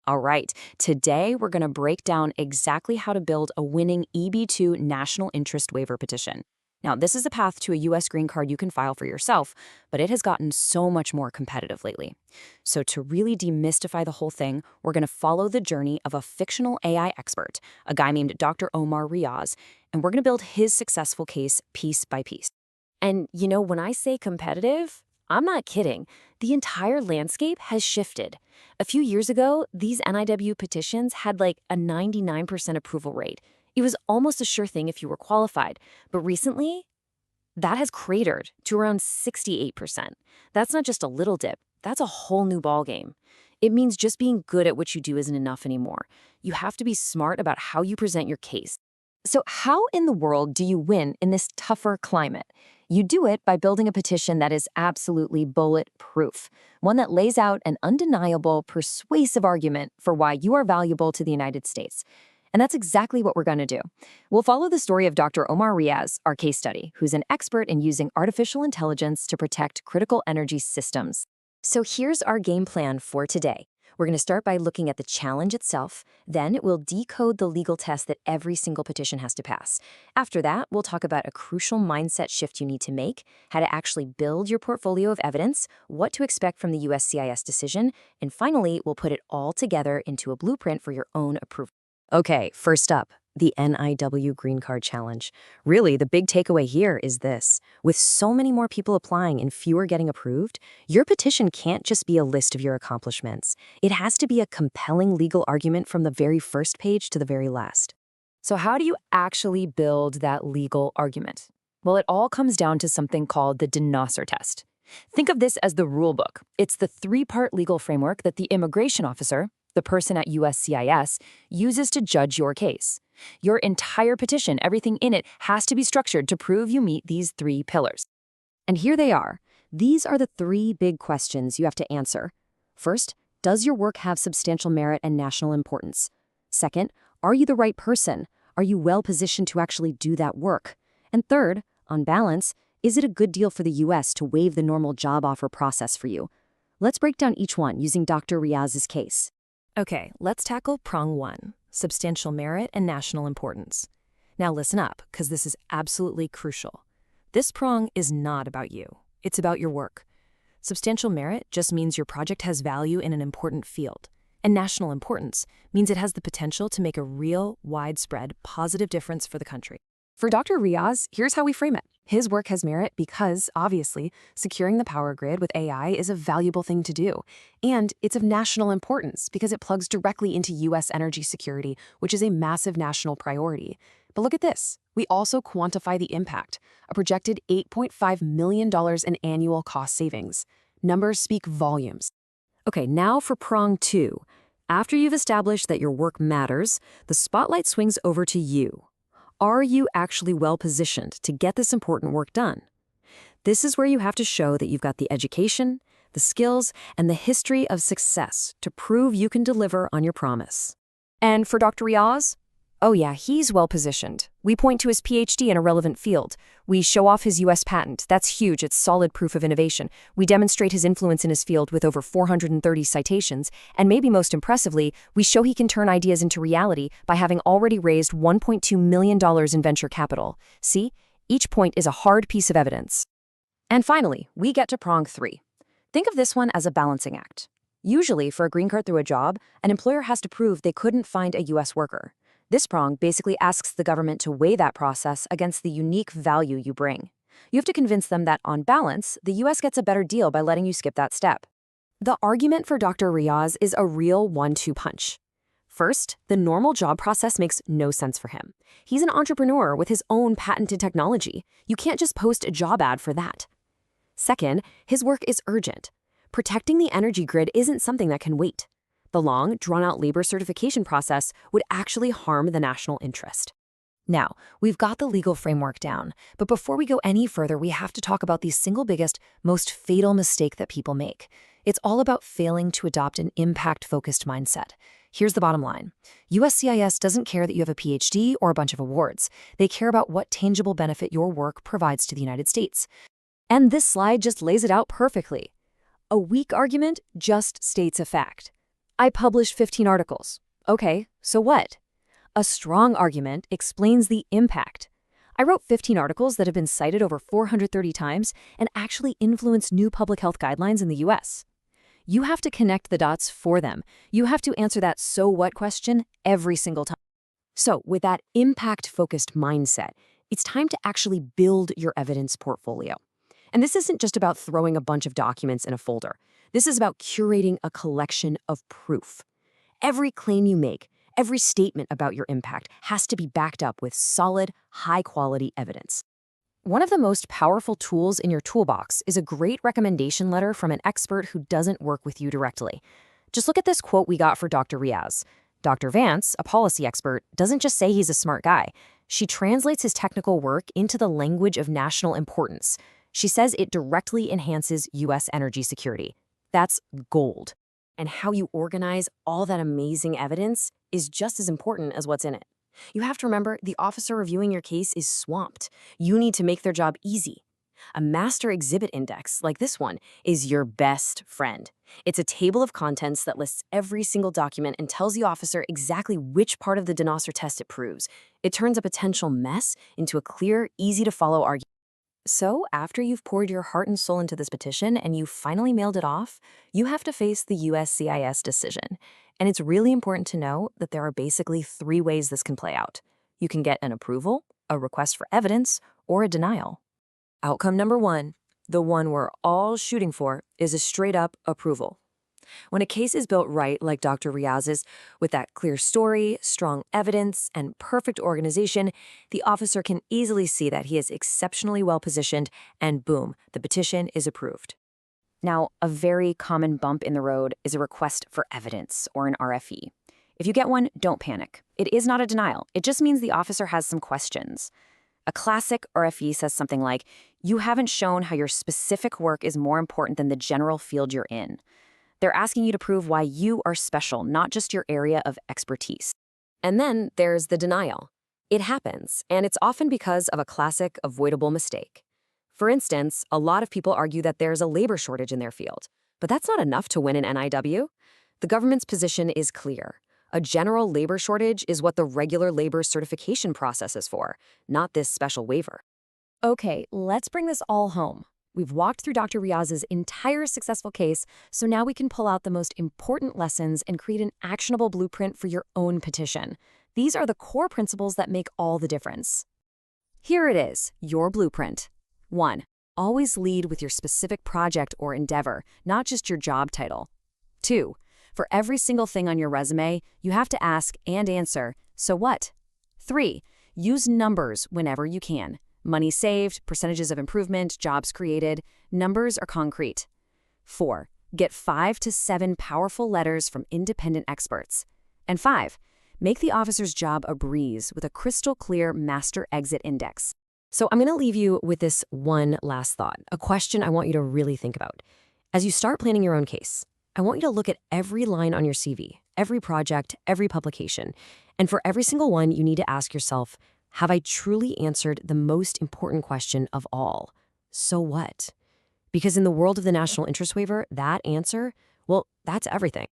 All right, today we're going to break down exactly how to build a winning EB2 national interest waiver petition. Now, this is a path to a U.S. green card you can file for yourself, but it has gotten so much more competitive lately. So to really demystify the whole thing, we're going to follow the journey of a fictional AI expert, a guy named Dr. Omar Riaz, and we're going to build his successful case piece by piece. And when I say competitive, I'm not kidding. The entire landscape has shifted. A few years ago, these NIW petitions had like a 99% approval rate. It was almost a sure thing if you were qualified. But recently, that has cratered to around 68%. That's not just a little dip. That's a whole new ballgame. It means just being good at what you do isn't enough anymore. You have to be smart about how you present your case. So how in the world do you win in this tougher climate? You do it by building a petition that is absolutely bulletproof, one that lays out an undeniable, persuasive argument for why you are valuable to the United States. And that's exactly what we're going to do. We'll follow the story of Dr. Omar Riaz, our case study, who's an expert in using artificial intelligence to protect critical energy systems. So here's our game plan for today. We're going to start by looking at the challenge itself. Then we'll decode the legal test that every single petition has to pass. After that, we'll talk about a crucial mindset shift you need to make, how to actually build your portfolio of evidence, what to expect from the USCIS decision, and finally, we'll put it all together into a blueprint for your own approval. Okay, first up, the NIW Green Card Challenge. Really, the big takeaway here is this. With so many more people applying and fewer getting approved, your petition can't just be a list of your accomplishments. It has to be a compelling legal argument from the very first page to the very last. So how do you actually build that legal argument? Well, it all comes down to something called the Denosser test. Think of this as the rule book. It's the three-part legal framework that the immigration officer, the person at USCIS, uses to judge your case. Your entire petition, everything in it, has to be structured to prove you meet these three pillars. And here they are. These are the three big questions you have to answer. First, does your work have substantial merit and national importance? Second, are you the right person? Are you well positioned to actually do that work? And third, on balance, is it a good deal for the U.S. to waive the normal job offer process for you? Let's break down each one using Dr. Riaz's case. Okay, let's tackle prong one, substantial merit and national importance. Now listen up, because this is absolutely crucial. This prong is not about you. It's about your work. Substantial merit just means your project has value in an important field. And national importance means it has the potential to make a real, widespread, positive difference for the country. For Dr. Riaz, here's how we frame it. His work has merit because, obviously, securing the power grid with AI is a valuable thing to do. And it's of national importance because it plugs directly into U.S. energy security, which is a massive national priority. But look at this. We also quantify the impact, a projected $8.5 million in annual cost savings. Numbers speak volumes. Okay, now for prong two. After you've established that your work matters, the spotlight swings over to you. Are you actually well-positioned to get this important work done? This is where you have to show that you've got the education, the skills, and the history of success to prove you can deliver on your promise. And for Dr. Riaz? Oh yeah, he's well-positioned. We point to his PhD in a relevant field. We show off his U.S. patent. That's huge. It's solid proof of innovation. We demonstrate his influence in his field with over 430 citations. And maybe most impressively, we show he can turn ideas into reality by having already raised $1.2 million in venture capital. See? Each point is a hard piece of evidence. And finally, we get to prong three. Think of this one as a balancing act. Usually, for a green card through a job, an employer has to prove they couldn't find a U.S. worker. This prong basically asks the government to weigh that process against the unique value you bring. You have to convince them that, on balance, the U.S. gets a better deal by letting you skip that step. The argument for Dr. Riaz is a real 1-2 punch. First, the normal job process makes no sense for him. He's an entrepreneur with his own patented technology. You can't just post a job ad for that. Second, his work is urgent. Protecting the energy grid isn't something that can wait. The long, drawn-out labor certification process would actually harm the national interest. Now, we've got the legal framework down, but before we go any further, we have to talk about the single biggest, most fatal mistake that people make. It's all about failing to adopt an impact-focused mindset. Here's the bottom line. USCIS doesn't care that you have a PhD or a bunch of awards. They care about what tangible benefit your work provides to the United States. And this slide just lays it out perfectly. A weak argument just states a fact. I published 15 articles. Okay, so what? A strong argument explains the impact. I wrote 15 articles that have been cited over 430 times and actually influenced new public health guidelines in the US. You have to connect the dots for them. You have to answer that so what question every single time. So, with that impact-focused mindset, it's time to actually build your evidence portfolio. And this isn't just about throwing a bunch of documents in a folder. This is about curating a collection of proof. Every claim you make, every statement about your impact has to be backed up with solid, high-quality evidence. One of the most powerful tools in your toolbox is a great recommendation letter from an expert who doesn't work with you directly. Just look at this quote we got for Dr. Riaz. Dr. Vance, a policy expert, doesn't just say he's a smart guy. She translates his technical work into the language of national importance. She says it directly enhances U.S. energy security. That's gold. And how you organize all that amazing evidence is just as important as what's in it. You have to remember the officer reviewing your case is swamped. You need to make their job easy. A master exhibit index, like this one, is your best friend. It's a table of contents that lists every single document and tells the officer exactly which part of the denoiser test it proves. It turns a potential mess into a clear, easy-to-follow argument. So, after you've poured your heart and soul into this petition and you finally mailed it off, you have to face the USCIS decision. And it's really important to know that there are basically 3 ways this can play out. You can get an approval, a request for evidence, or a denial. Outcome number 1, the one we're all shooting for, is a straight-up approval. When a case is built right, like Dr. Riaz's, with that clear story, strong evidence, and perfect organization, the officer can easily see that he is exceptionally well-positioned, and boom, the petition is approved. Now, a very common bump in the road is a request for evidence, or an RFE. If you get one, don't panic. It is not a denial. It just means the officer has some questions. A classic RFE says something like, you haven't shown how your specific work is more important than the general field you're in. They're asking you to prove why you are special, not just your area of expertise. And then there's the denial. It happens, and it's often because of a classic avoidable mistake. For instance, a lot of people argue that there's a labor shortage in their field, but that's not enough to win an NIW. The government's position is clear. A general labor shortage is what the regular labor certification process is for, not this special waiver. Okay, let's bring this all home. We've walked through Dr. Riaz's entire successful case, so now we can pull out the most important lessons and create an actionable blueprint for your own petition. These are the core principles that make all the difference. Here it is, your blueprint. 1. Always lead with your specific project or endeavor, not just your job title. 2. For every single thing on your resume, you have to ask and answer, so what? 3. Use numbers whenever you can. Money saved, percentages of improvement, jobs created. Numbers are concrete. 4. Get 5 to 7 powerful letters from independent experts. And 5. Make the officer's job a breeze with a crystal clear master exit index. So I'm going to leave you with this one last thought, a question I want you to really think about. As you start planning your own case, I want you to look at every line on your CV, every project, every publication. And for every single one, you need to ask yourself, have I truly answered the most important question of all? So what? Because in the world of the national interest waiver, that answer, well, that's everything.